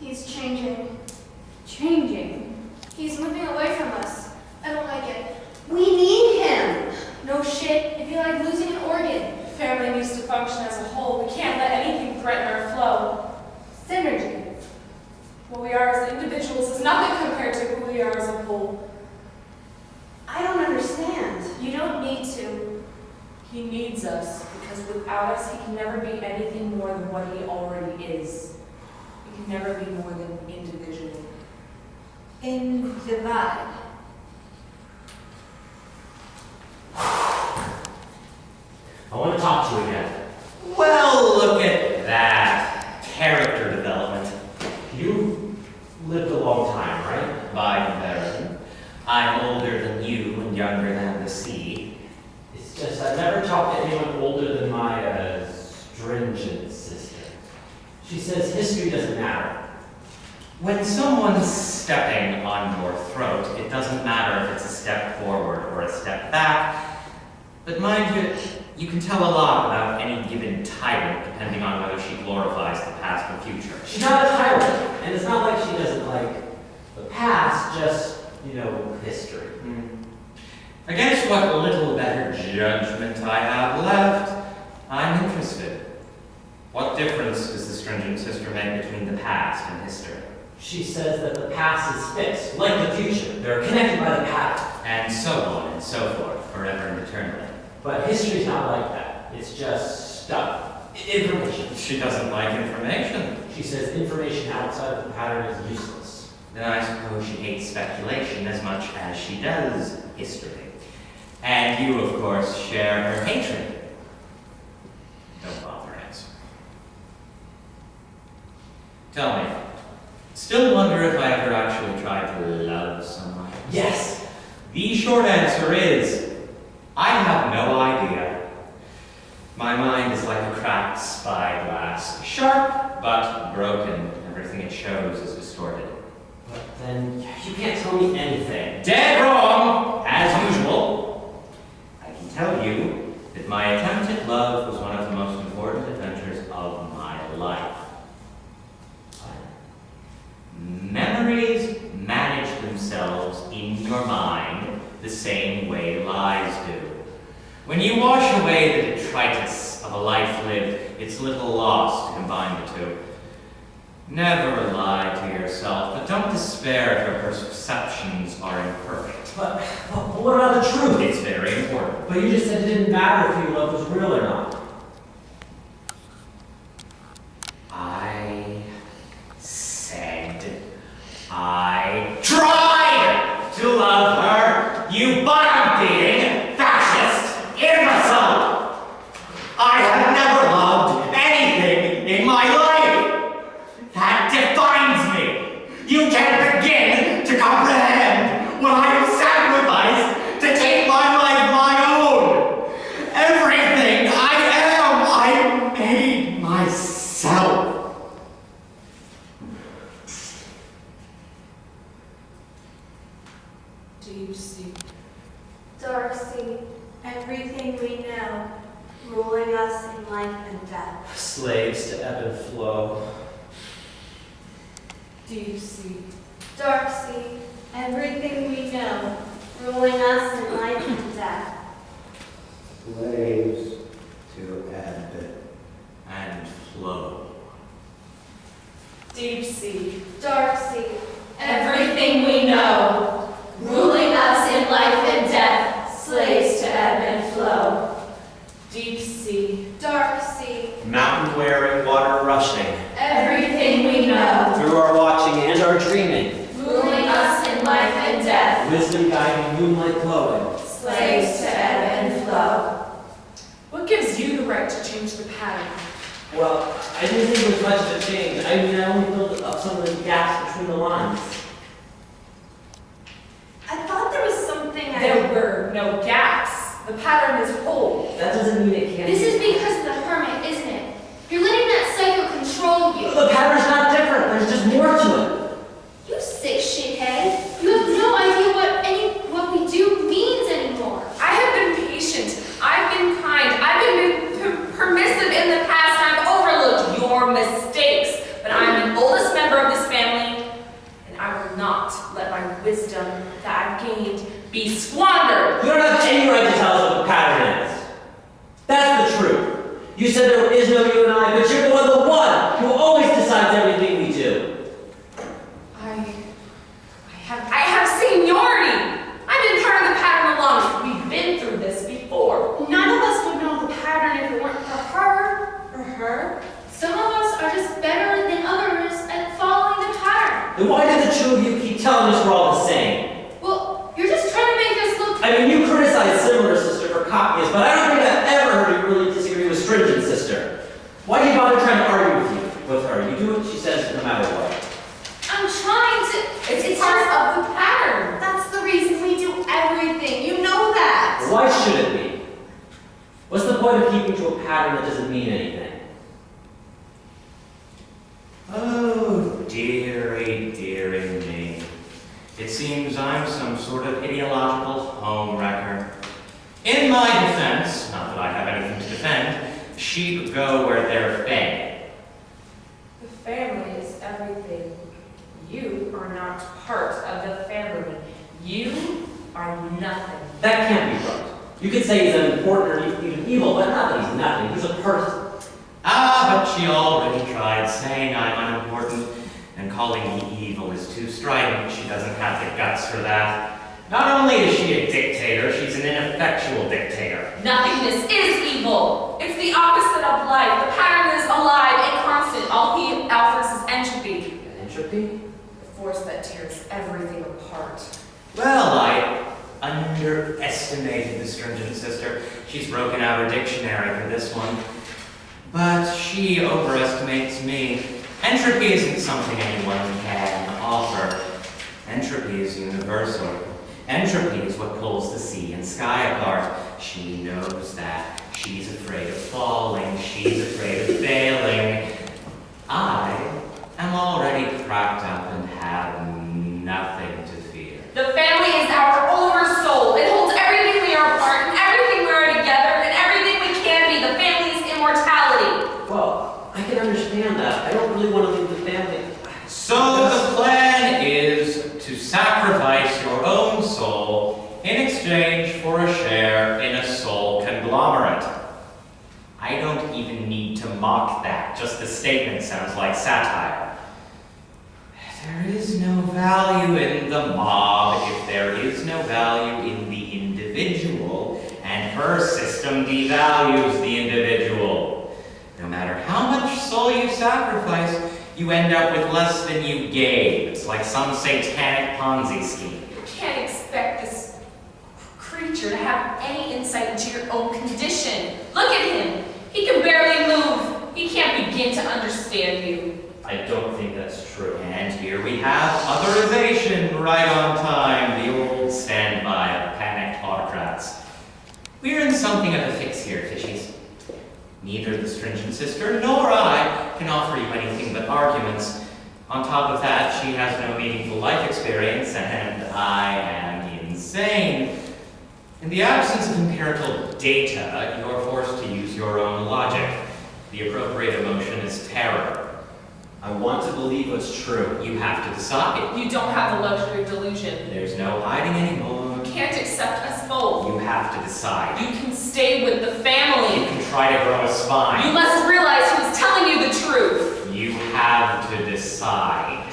He's changing. Changing? He's moving away from us. I don't like it. We need him. No shit. It'd be like losing an organ. The family needs to function as a whole. We can't let anything threaten our flow. Synergy. What we are as individuals is nothing compared to who we are as a whole. I don't understand. You don't need to. He needs us, because without us, he can never be anything more than what he already is. He can never be more than individual. Divide. I want to talk to you again. Well, look at that. Character development. You've lived a long time, right? By comparison. I'm older than you and younger than the sea. It's just I've never talked to anyone older than my stringent sister. She says history doesn't matter. When someone's stepping on your throat, it doesn't matter if it's a step forward or a step back. But mind you, you can tell a lot about any given tyrant depending on whether she glorifies the past or future. She's not a tyrant, and it's not like she doesn't like the past, just, history. Against what little better judgment I have left, I'm interested. What difference does the stringent sister make between the past and history? She says that the past is fixed, like the future. They're connected by the pattern. And so on and so forth, forever and eternally. But history's not like that. It's just stuff. Information. She doesn't like information. She says information outside of the pattern is useless. Then I suppose she hates speculation as much as she does history. And you, of course, share her hatred. Don't bother answering. Tell me, still wonder if I ever actually tried to love someone? Yes. The short answer is, I have no idea. My mind is like a cracked spyglass. Sharp, but broken. Everything it shows is distorted. But then, you can't tell me anything. Dead wrong, as usual. I can tell you that my attempt at love was one of the most important adventures of my life. Memories manage themselves in your mind the same way lies do. When you wash away the detritus of a life lived, it's little loss to combine the two. Never lie to yourself, but don't despair if your perceptions are imperfect. But what about the truth? It's very important. But you just said it didn't matter if your love was real or not. I said I tried to love her, you bottom-feeding, fascist, imbecile! I have never loved anything in my life. That defines me. You can't begin to comprehend what I have sacrificed to take my life my own. Everything I am, I made myself. Deep sea. Dark sea, everything we know, ruling us in life and death. Slaves to ebb and flow. Deep sea. Dark sea, everything we know, ruling us in life and death. Slaves to ebb And flow. Deep sea. Dark sea, Everything we know, ruling us in life and death, slaves to ebb and flow. Deep sea. dark sea, mountain wearing, water rushing, Everything we know, through our watching and our dreaming, ruling us in life and death, wisdom guiding, moonlight glowing. slaves to ebb and flow. What gives you the right to change the pattern? Well, I didn't think it was much of a change. I mean, I only built up some of the gaps between the lines. I thought there was something There were no gaps. The pattern is whole. That doesn't mean it can't This be. is because of the hermit, isn't it? You're letting that psycho control you. The pattern's not different. There's just more to it. You sick shithead. You have no idea what we do means anymore. I have been patient. I've been kind. I've been permissive in the past. I've overlooked your mistakes. But I'm the oldest member of this family. You said there is no you and I, but you're the one who always decides everything we do. I have seniority. I've been part of the pattern along. We've been through this before. None of us would know the pattern if it weren't for her. For her? Some of us are just better than others at following the pattern. Then why do the two of you keep telling us we're all the same? Well, you're just trying to make us look... I mean, you criticize Similar Sister for copying us, but I don't think I've ever heard you really disagree with Stringent Sister. Why do you bother trying to argue with her? You do what she says no matter what. I'm trying to... It's part of the pattern. That's the reason we do everything. You know that. Why should it be? What's the point of keeping to a pattern that doesn't mean anything? Oh, dearie, dearie me. It seems I'm some sort of ideological homewrecker. In my defense, not that I have anything to defend, sheep go where they're fed. The family is everything. You are not part of the family. You are nothing. That can't be right. You could say he's unimportant or even evil, but not that he's nothing. He's a person. Ah, but she already tried saying I'm unimportant, and calling me evil is too strident. She doesn't have the guts for that. Not only is she a dictator, she's an ineffectual dictator. Nothingness is evil. It's the opposite of life. The pattern is alive and constant. All he offers is entropy. Entropy? The force that tears everything apart. Well, I underestimated the Stringent Sister. She's broken out her dictionary for this one. But she overestimates me. Entropy isn't something anyone can offer. Entropy is universal. Entropy is what pulls the sea and sky apart. She knows that. She's afraid of falling. She's afraid of failing. I am already cracked up and have nothing to fear. The family is our oversoul. It holds everything we are apart and everything we are together and everything we can be. The family is immortality. Well, I can understand that. I don't really want to leave the family. So the plan is to sacrifice your own soul in exchange for a share in a soul conglomerate. I don't even need to mock that. Just the statement sounds like satire. There is no value in the mob if there is no value in the individual, and her system devalues the individual. No matter how much soul you sacrifice, you end up with less than you gave. It's like some satanic Ponzi scheme. You can't expect this creature to have any insight into your own condition. Look at him. He can barely move. He can't begin to understand you. I don't think that's true. And here we have authorization right on time, the old standby of panicked autocrats. We're in something of a fix here, fishies. Neither the Stringent Sister nor I can offer you anything but arguments. On top of that, she has no meaningful life experience, and I am insane. In the absence of empirical data, you're forced to use your own logic. The appropriate emotion is terror. I want to believe what's true. You have to decide. You don't have the luxury of delusion. There's no hiding anymore. You can't accept us both. You have to decide. You can stay with the You family. can try to grow a spine. You must realize who's telling you the truth. You have to decide.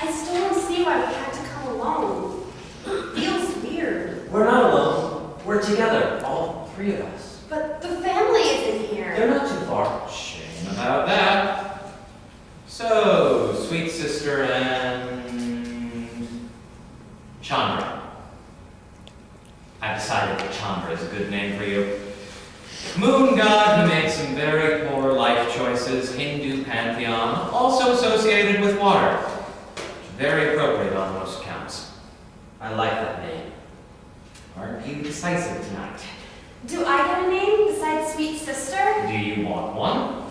I still don't see why we had to come alone. It feels weird. We're not alone. We're together, all three of us. But the family isn't here. They're not too far. Shame about that. So, sweet sister and Chandra. I've decided that Chandra is a good name for you. Moon god who made some very poor life choices, Hindu pantheon, also associated with water. Very appropriate on most counts. I like that name. Aren't you decisive tonight? Do I get a name besides Sweet Sister? Do you want one?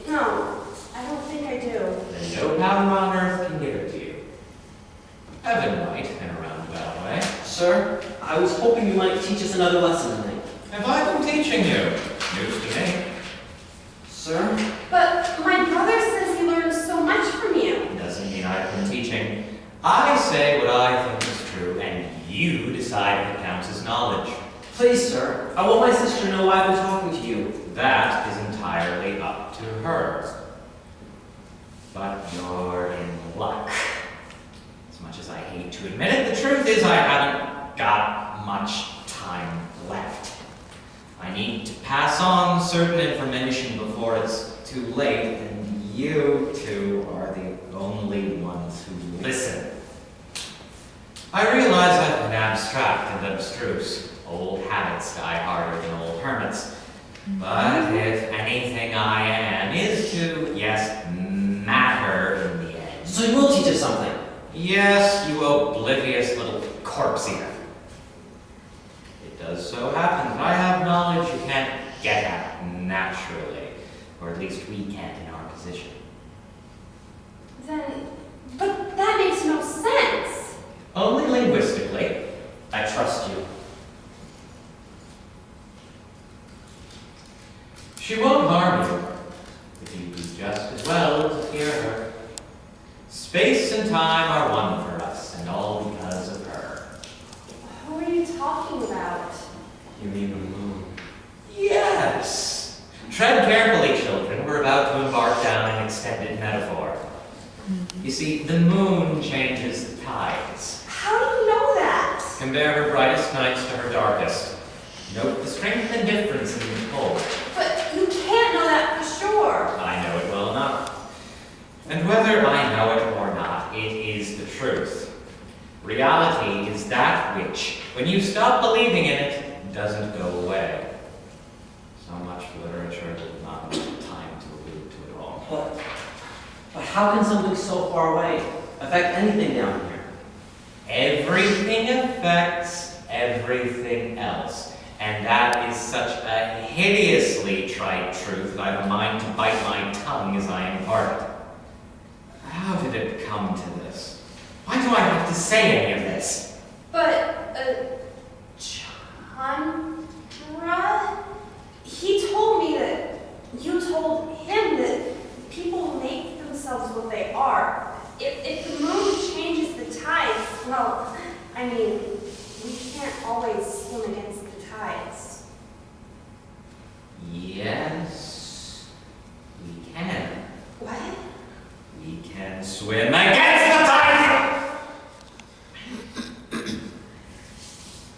No, I don't think I do. Then no power on earth can give it to you. Heaven might, in a roundabout way. Sir, I was hoping you might teach us another lesson tonight. Have I been teaching you? News to me. Sir? But my brother says he learned so much from you. Doesn't mean I've been teaching. I say what I think is true, and You decide what counts as knowledge. Please, sir, I want my sister to know why I've been talking to you. That is entirely up to her. But you're in luck. As much as I hate to admit it, the truth is I haven't got much time left. I need to pass on certain information before it's too late, and you two are the only ones who listen. I realize I've been abstract and abstruse. Old habits die harder than old hermits. But if anything I am is to, yes, matter in the end. So you will teach us something. Yes, you oblivious little corpse eater. It does so happen that I have knowledge you can't get at naturally, or at least we can't in our position. But that makes no sense. Only linguistically. I trust you. She won't harm you, if you do just as well to hear her. Space and time are one for us, and all because of her. Who are you talking about? You mean the moon? Yes! Tread carefully, children. We're about to embark down an extended metaphor. You see, the moon changes the tides. How do you know that? Compare her brightest nights to her darkest. Note the strength and difference in Nicole. But you can't know that for sure. I know it well enough. And whether I know it or not, it is the truth. Reality is that which, when you stop believing in it, doesn't go away. So much literature that not enough time to allude to it all. But how can something so far away affect anything down here? Everything affects everything else. And that is such a hideously trite truth that I've a mind to bite my tongue as I impart it. How did it come to this? Why do I have to say any of this? But, Chandra, he told me that you told him that people make themselves what they are. If the moon changes the tides, well, I mean, we can't always swim against the tides. Yes, we can. What? We can swim against the tide!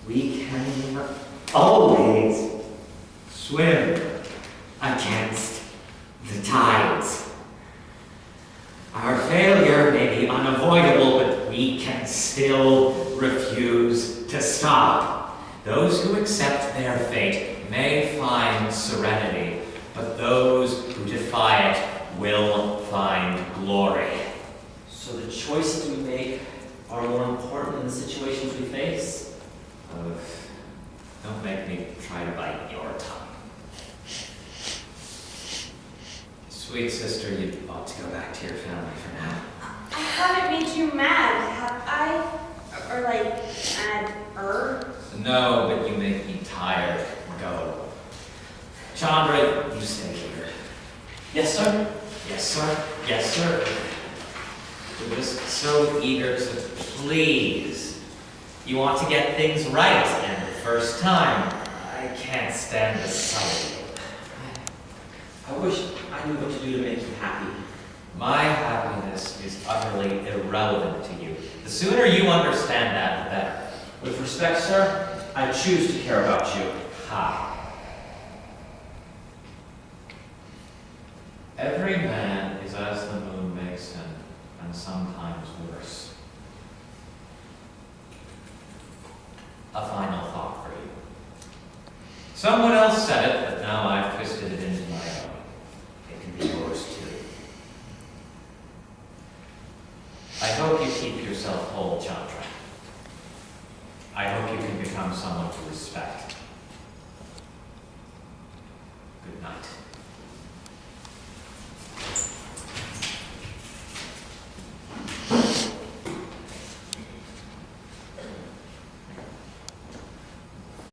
We can always swim against the tides. Our failure may be unavoidable, but we can still refuse to stop. Those who accept their fate may find serenity, but those who defy it will find glory. So the choices we make are more important than the situations we face? Don't make me try to bite your tongue. Sweet sister, you ought to go back to your family for now. I haven't made you mad, have I? Or like, mad-er? No, but you make me tired. Go. Chandra, you stay here. Yes, sir? Yes, sir. Yes, sir. You're just so eager to please. You want to get things right, and the first time, I can't stand the sight of you. I wish I knew what to do to make you happy. My happiness is utterly irrelevant to you. The sooner you understand that, the better. With respect, sir, I choose to care about you. Ha. Every man is as the moon makes him, and sometimes worse. A final thought for you. Someone else said it, but now I've twisted it into my own. It can be yours too. I hope you keep yourself whole, Chandra. I hope you can become someone to respect. Good night.